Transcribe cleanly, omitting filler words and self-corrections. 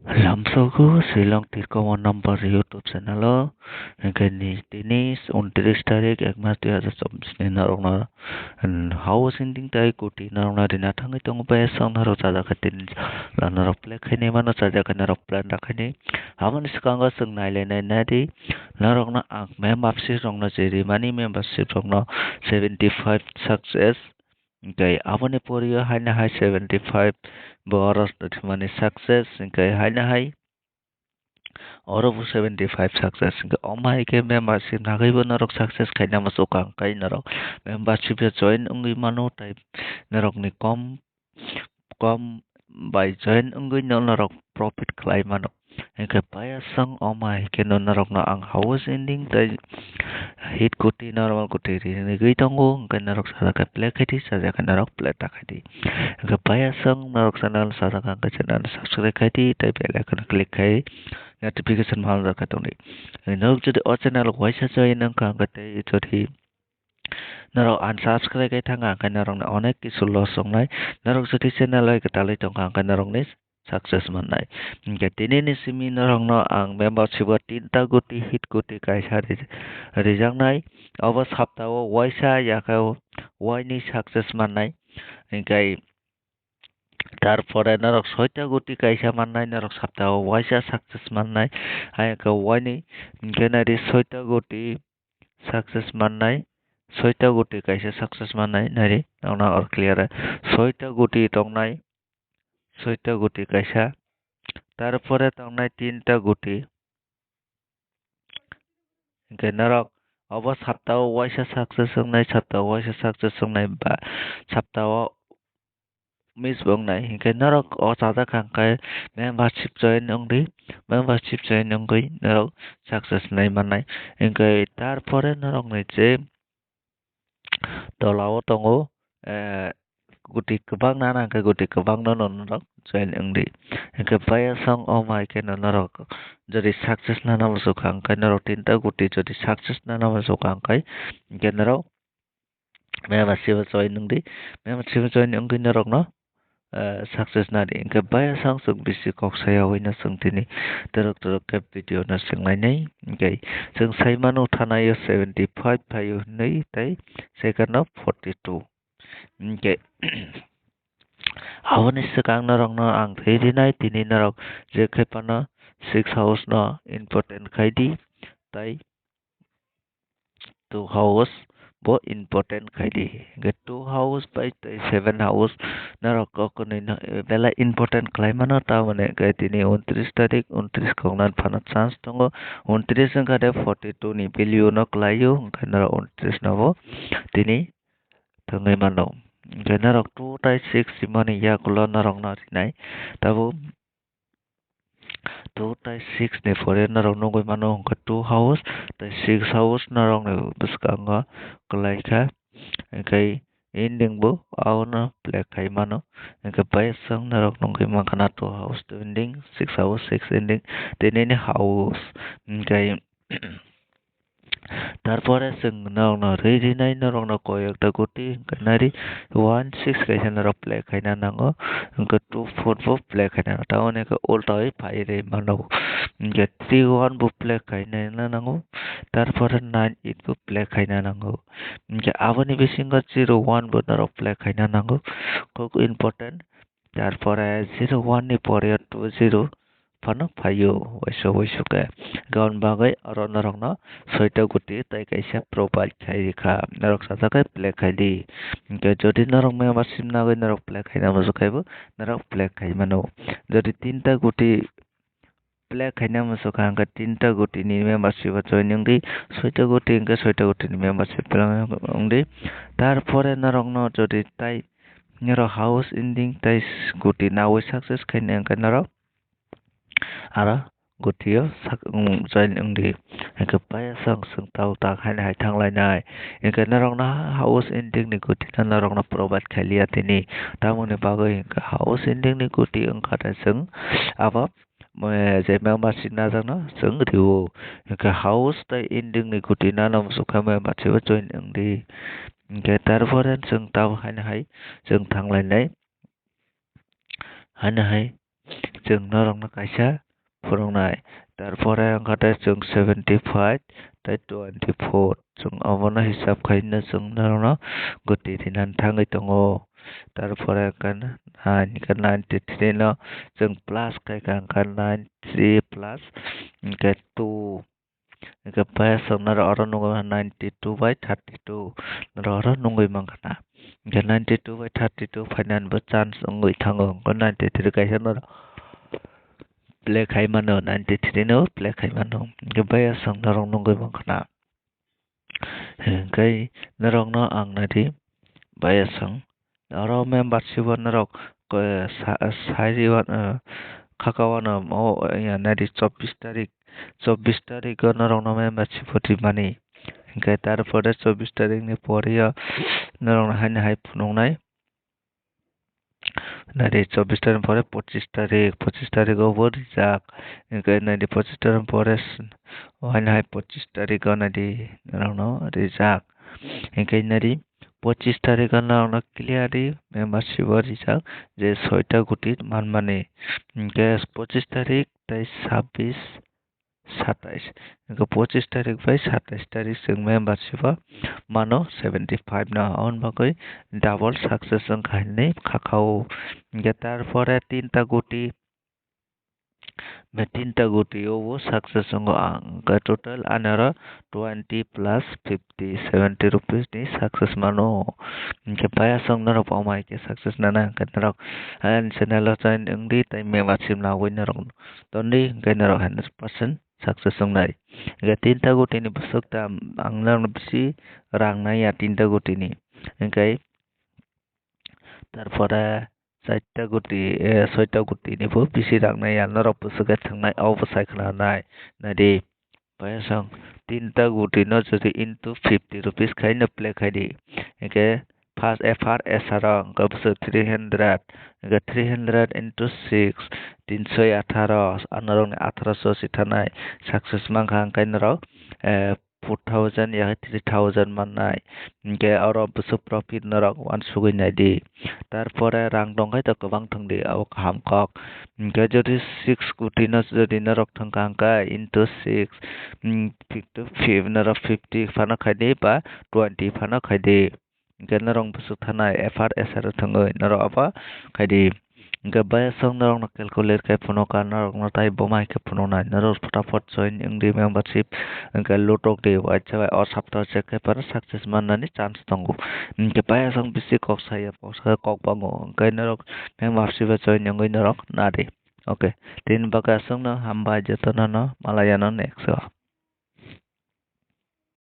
Lamsoku Silong Tirkawan number YouTube channel lo kini tinis 29 tarik 1 Maret 2024 ni narong hawa sinding tai kuti narong na dinatang itong bayasang narong sada katin la narong plek ini mano sada kan narong plan rakani hawan iskanga seng naile nai nadi narong na ang membership rong na jeri mani membership rong na 75 success Kay avani poriyo haina hai 75 boros mani success kay haina hai oro 75 success kay omai ke membership nagai bo narok success kay na masukang kay narok membership ya join ungui mano type narok ni kom by join ungui narok profit klai mano kay paya sang omai ke narok na ang house ending tay hit kuti normal kuti ni gui tongo kay narok sa ka play kay sa ka narok play ta kay kay paya sang narok sa nal sa ka channel subscribe kay tay bell icon click kay notification mahal ra ka tong ni narok jodi o channel waisa join ang ka tay jodi narok unsubscribe kay thanga kay narok na onek kisu loss songnai narok jodi channel ay katalay tong ka narok ni success manai hingga tini ni simi narong no ang membership tinta guti hit guti kaisa rijang nai abo saptao waisa yakao waini success manai hingga তারপরে নরক ছয়টা গুটি কাইসা মান্নাই নরক সপ্তাহ ওয়াইসা সাকসেস মান্নাই আয়াকে ওয়াইনি গেনারি ছয়টা গুটি সাকসেস মান্নাই ছয়টা গুটি কাইসা সাকসেস মান্নাই নারি নাওনা অর ক্লিয়ার ছয়টা গুটি টংনাই ছয়টা গুটি কাইসা তারপরে টংনাই তিনটা গুটি নরক অব সপ্তাহ ওয়াইসা সাকসেস সংনাই সপ্তাহ ওয়াইসা সাকসেস সংনাই বা সপ্তাহ miss bong nai hingke narok o sada kangkai membership join ongdi membership join ongoi narok success nai manai hingke tarpore narok nai je tolao tongo guti kebang nana ke guti kebang no narok join ongdi hingke paya song o mai ke narok jadi success nana masuk kangkai narok tinta guti jadi success nana masuk kangkai hingke narok membership join ongdi membership join ongdi narok no success nari ingke baya sang sung bisi kok saya wina sung tini teruk ke video na sung nai ingke sung sai manu thana yo 75 payu nei tai second of 42 ingke awani sekang narong no ang thei nai tini narok je khepana 6 house no important khaidi tai 2 house bo important khaidi ge 2 house by 7 house narok ko ni bela important klaimana ta mane ge tini 29 tarik 29 kongnan phana chance tongo 29 angka de 42 ni value no klayo kana 29 no bo tini thangai mano ge narok 2 tai 6 simani ya kulo narok na nai tabo 2 tai 6 ni pore narok nongoi mano ka 2 house tai 6 house narok ne buskanga kelai ka kai ending bo awna play kai mano ka pai sang narok nongkai makana 2 house to ending 6 house 6 ending tenene house kai তারপরে নাওনা রেডি নাই নারং কয়েকটা গুটি নারি 16 কাইসা নার প্লে খাইনা নাঙ্গো 24 বো প্লে খাইনা তাওনে কা উল্টাই ফাইরে মানো 31 বো প্লে খাইনা নাঙ্গো তারপরে 98 বো প্লে খাইনা নাঙ্গো আবানি বেসিঙ্গা 01 বো নার প্লে খাইনা নাঙ্গো খুব ইম্পর্টেন্ট তারপরে 01 ni pore 20 phano phayo waiso ke gaun bagai aro narok no soita guti tai kaisa provide khai rikha narok sata kai play khai di ke jodi narok me masim na gai narok play khai na masu khai bo narok play khai mano jodi tinta guti play khai na masu khang ka tinta guti ni membership joining di soita guti ke soita guti ni membership ongdi tarpore narok no jodi tai narok house ending tai guti na we success khai na ka narok ara gutio join ongdi ke paya sang sung tau ta khai hai thang lai nai ke narong na house ending ni guti na narong na provide khalia tini tamone bagai ke house ending ni guti angka ta sung aba je membership na jang no sung riu ke house ta ending ni guti na nam su kha membership join ongdi ke tarpore sung tau hai sung thang lai nai hai जों नरक ना kaisa फोरोंनाय तारपरे angkate जों 75 tai 24 जों abono hisab khaina जों naro goti dinan thangai tongo तारपरे kan 93 no जों plus kai kan 93 plus ke 2 ke pas naro oro nungo 92 by 32 naro oro nungoi mangkana ke 92 by 32 finan bo chance ngoi thango ko 93 kaisa naro play khai mano 93 no play khai mano ke baya sang narong nungoi mangkana kai narong no ang nadi baya sang oro membership narok ko saiwan khakawana mo ya nadi 24 tarik narong no membership hoti mani kai tarpore 24 tarik ni pore narong haina hai phunongnai nadi 24 tarik pore 25 tarik obo rijak kai nadi 25 tarik pore haina hai 25 tarik nadi narong no rijak kai nadi 25 tarik narong clearly membership rijak je 6 guti manmani kai 25 tarik tai 26 27 25 tarik by 27 tarik जों membership mano 75 na on bagoi double success जों khainai khakao tarpore tinta guti tinta guti obo success जों angka total anara 20 plus 50 70 rupees ni success mano ke paya song naro pamai ke success nana ke naro an channel join ngdi tai membership na win naro tondi ke naro 100% success songnai ga tinta guti ni busukta anglang bisi rang na ya tinta guti ni kai tarpore 4ta guti 6ta guti ni bo bisi rang na ya norok busuka thangnai au busai khanai nadi payasang tinta guti no jodi into 50 rupees khai na play khai di ke first FR SR ka busu 300 ke 300 into 6 318 anarong 1800 sithanai success mangkha kai narok 4000 ya 3000 mannai ke aro busu profit narok 1 sugoi nai di tarpore rang dongkai to kobang thangdi au kaham kok ke jodi 6 guti no jodi narok thangkang kai into 6 50 narok 50 phana khai di ba 20 phana khai di ke narong busuk thanai FR SR thangoi narok apa khai di ke baya song narong na calculate kai phuno ka narok na tai bomai ke phuno na narok photapot join ingdi membership ke lutok de wacha or sapta check kai par success manani chance tongo ke baya song bisi kok saya kok bango kai narok membership join ngoi narok na de okay tin baka song na hamba jatona na malaya na next